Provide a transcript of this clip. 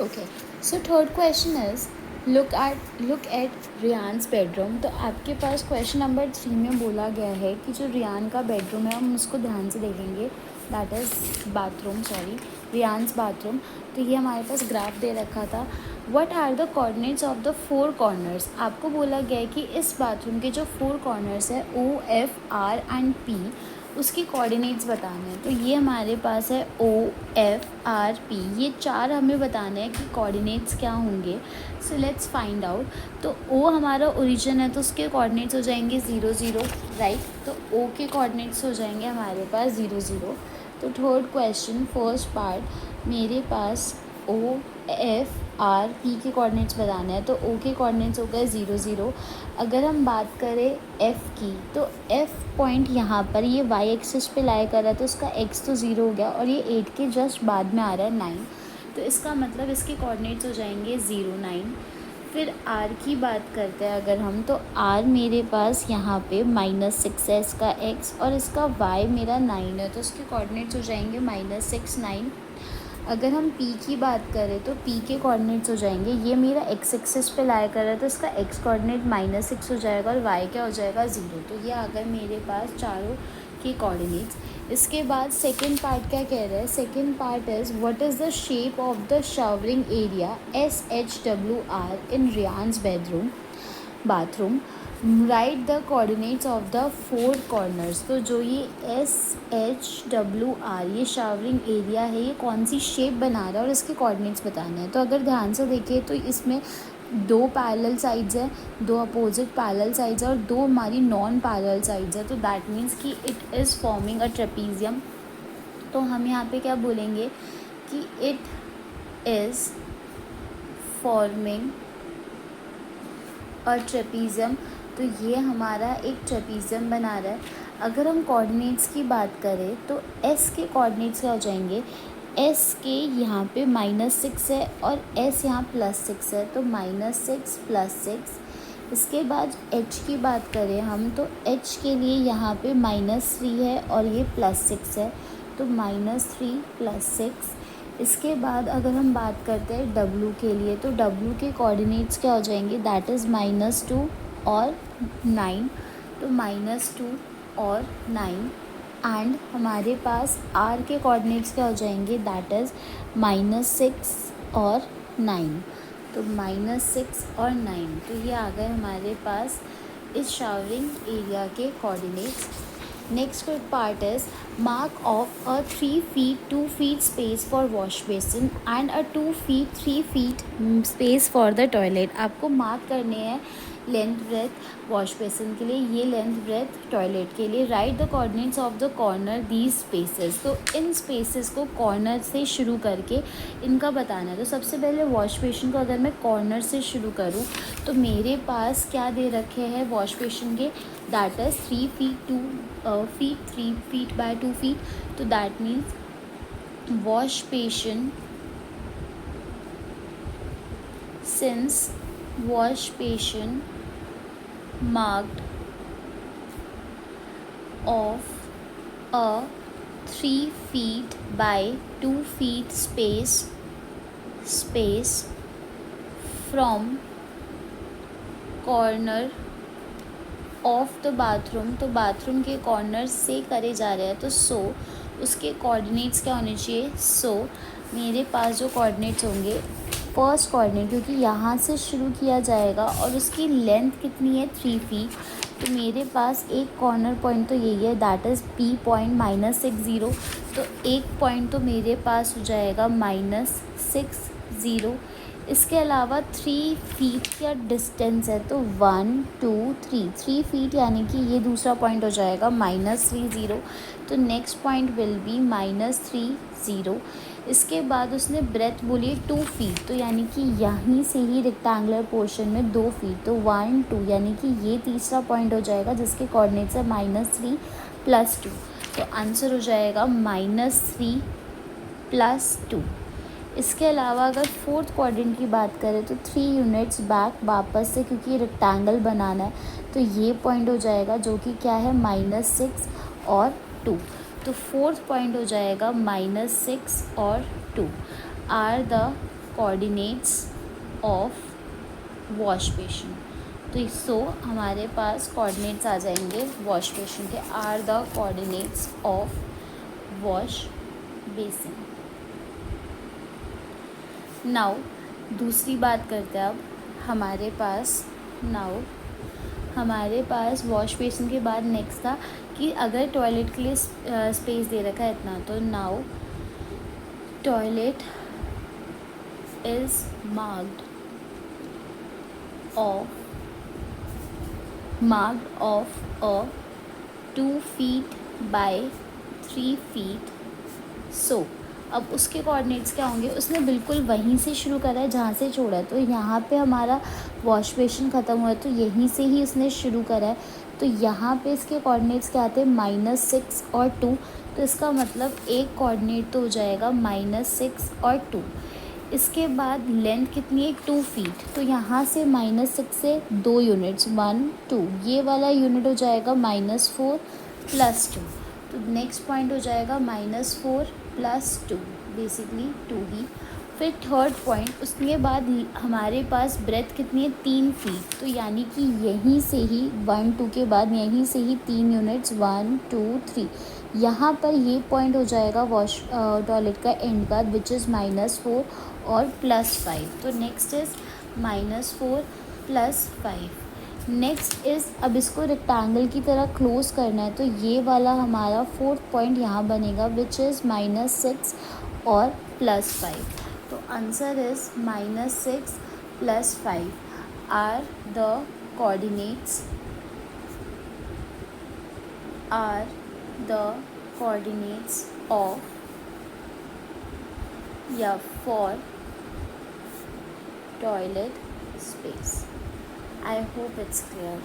Okay, so third question is look at Ryan's bedroom. तो आपके पास question number 3 में बोला गया है कि जो रियान का बेडरूम है हम उसको ध्यान से देखेंगे, दैट इज़ बाथरूम, रियान्स बाथरूम। तो ये हमारे पास ग्राफ दे रखा था। What are the coordinates of the 4 corners. आपको बोला गया है कि इस बाथरूम के जो 4 कॉर्नर्स है O, F, R and P, उसकी कोऑर्डिनेट्स बताने हैं। तो ये हमारे पास है O, F, R, P, ये 4 हमें बताने हैं कि कोऑर्डिनेट्स क्या होंगे। So let's find out. तो O हमारा ओरिजिन है तो उसके कोऑर्डिनेट्स हो जाएंगे 0, 0, राइट। तो O के कोऑर्डिनेट्स हो जाएंगे हमारे पास 0, 0। तो थर्ड क्वेश्चन फर्स्ट पार्ट, मेरे पास O, F, R, P के कोऑर्डिनेट्स बताने हैं। तो O के कोऑर्डिनेट्स हो गए 0, 0। अगर हम बात करें F की, तो F पॉइंट यहाँ पर ये y एक्सिस पे लाई कर रहा है तो उसका x तो 0 हो गया और ये 8 के जस्ट बाद में आ रहा है 9। तो इसका मतलब इसके कोऑर्डिनेट्स हो जाएंगे 0, 9। फिर R की बात करते हैं अगर हम, तो R मेरे पास यहाँ पे -6 है इसका x और इसका y मेरा 9 है, तो उसके कोऑर्डिनेट्स हो जाएंगे -6, 9। अगर हम P की बात करें तो P के कोऑर्डिनेट्स हो जाएंगे, ये मेरा x एक्सिस पे लाई कर रहा है तो इसका x कोऑर्डिनेट -6 हो जाएगा और y क्या हो जाएगा 0। तो ये आ गए मेरे पास चारों के कोऑर्डिनेट्स। इसके बाद सेकंड पार्ट क्या कह रहा है, second part is what is the shape of the showering area SHWR in Ryan's bathroom. Write the coordinates of the 4 corners. तो जो ये SHWR ये शावरिंग एरिया है, ये कौन सी शेप बना रहा है और इसके कोऑर्डिनेट्स बताना है। तो अगर ध्यान से देखें तो इसमें 2 पैरेलल साइड्स हैं, 2 अपोजिट पैरेलल साइड्स हैं और 2 हमारी नॉन पैरेलल साइड्स हैं। तो दैट मीन्स कि it is forming a trapezium. तो हम यहाँ पे क्या बोलेंगे कि it is forming a trapezium. तो ये हमारा एक ट्रेपीजियम बना रहा है। अगर हम कोऑर्डिनेट्स की बात करें तो S के कोऑर्डिनेट्स क्या हो जाएंगे, S के यहाँ पे -6 है और S यहाँ +6 है, तो -6 +6। इसके बाद H की बात करें हम, तो H के लिए यहाँ पे -3 है और ये +6 है, तो -3 +6। इसके बाद अगर हम बात करते हैं W के लिए, तो W के कोऑर्डिनेट्स क्या हो जाएंगे, दैट इज़ -2 और 9। तो -2 और 9। एंड हमारे पास R के कोऑर्डिनेट्स क्या हो जाएंगे, दैट इज़ -6 और 9। तो -6 और 9, तो ये आ गए हमारे पास इस शावरिंग एरिया के coordinates. Next part is mark of a 3 feet 2 feet space for wash basin and a 2 feet 3 feet space for the toilet. आपको मार्क करने हैं लेंथ ब्रेथ वॉश बेसिन के लिए, ये लेंथ ब्रेथ टॉयलेट के लिए। Right the coordinates of the corner these spaces. तो इन spaces को कॉर्नर से शुरू करके इनका बताना है। तो सबसे पहले वॉश बेसिन को अगर मैं कॉर्नर से शुरू करूँ तो मेरे पास क्या दे रखे हैं वॉश बेसिन के, that is 3 feet 2 feet 3 feet by 2 feet। तो that means wash basin, since wash basin marked of a 3 feet by 2 feet space from corner of the bathroom. तो बाथरूम के कॉर्नर से करे जा रहे हैं, तो उसके कोऑर्डिनेट्स क्या होने चाहिए। मेरे पास जो कोऑर्डिनेट्स होंगे, फर्स्ट कोऑर्डिनेट क्योंकि यहाँ से शुरू किया जाएगा और उसकी लेंथ कितनी है 3 feet, तो मेरे पास एक कॉर्नर पॉइंट तो यही है, दैट इज़ P पॉइंट -6, 0। तो एक पॉइंट तो मेरे पास हो जाएगा -6, 0। इसके अलावा 3 feet का डिस्टेंस है, तो 1 2 3 feet, यानी कि ये दूसरा पॉइंट हो जाएगा -3, 0। तो नेक्स्ट पॉइंट विल बी -3, 0। इसके बाद उसने ब्रेथ बोली 2 feet, तो यानी कि यहीं से ही रेक्टेंगुलर पोर्शन में 2 feet, तो 1 2, यानी कि ये तीसरा पॉइंट हो जाएगा जिसके कोऑर्डिनेट्स है -3 + 2। तो आंसर हो जाएगा -3 + 2। इसके अलावा अगर फोर्थ क्वाड्रेंट की बात करें तो 3 यूनिट्स बैक वापस से, क्योंकि रेक्टेंगल बनाना है, तो ये पॉइंट हो जाएगा जो कि क्या है -6 और 2। तो फोर्थ पॉइंट हो जाएगा -6 और 2 are the coordinates of wash basin. तो सो हमारे पास कोऑर्डिनेट्स आ जाएंगे वॉश बेसिन के, are the coordinates of wash basin. Now दूसरी बात करते हैं अब। हमारे पास वॉश बेसिन के बाद नेक्स्ट था कि अगर टॉयलेट के लिए स्पेस दे रखा है इतना, तो now toilet is marked of a 2 feet by 3 feet। सो अब उसके कोऑर्डिनेट्स क्या होंगे, उसने बिल्कुल वहीं से शुरू करा है जहाँ से छोड़ा है। तो यहाँ पे हमारा वॉश बेसिन ख़त्म हुआ है, तो यहीं से ही उसने शुरू करा है। तो यहाँ पे इसके कोऑर्डिनेट्स क्या आते हैं, -6 और 2। तो इसका मतलब एक कोऑर्डिनेट तो हो जाएगा -6 और 2। इसके बाद लेंथ कितनी है, 2 feet। तो यहाँ से -6 से 2 यूनिट्स, 1 2, ये वाला यूनिट हो जाएगा -4 + 2। तो नेक्स्ट पॉइंट हो जाएगा -4 + 2, बेसिकली 2 ही। फिर थर्ड पॉइंट, उसके बाद हमारे पास ब्रेथ कितनी है, 3 feet। तो यानी कि यहीं से ही 1 2 के बाद यहीं से ही 3 यूनिट्स, 1 2 3। यहाँ पर ये पॉइंट हो जाएगा वॉश टॉयलेट का एंड का, विच इज़ -4 और +5। तो नेक्स्ट इज़ -4 + 5। नेक्स्ट इज़, अब इसको रेक्टेंगल की तरह क्लोज करना है, तो ये वाला हमारा फोर्थ पॉइंट यहाँ बनेगा, विच इज़ -6 और +5। तो answer is -6 + 5 are the coordinates of for toilet space. I hope it's clear.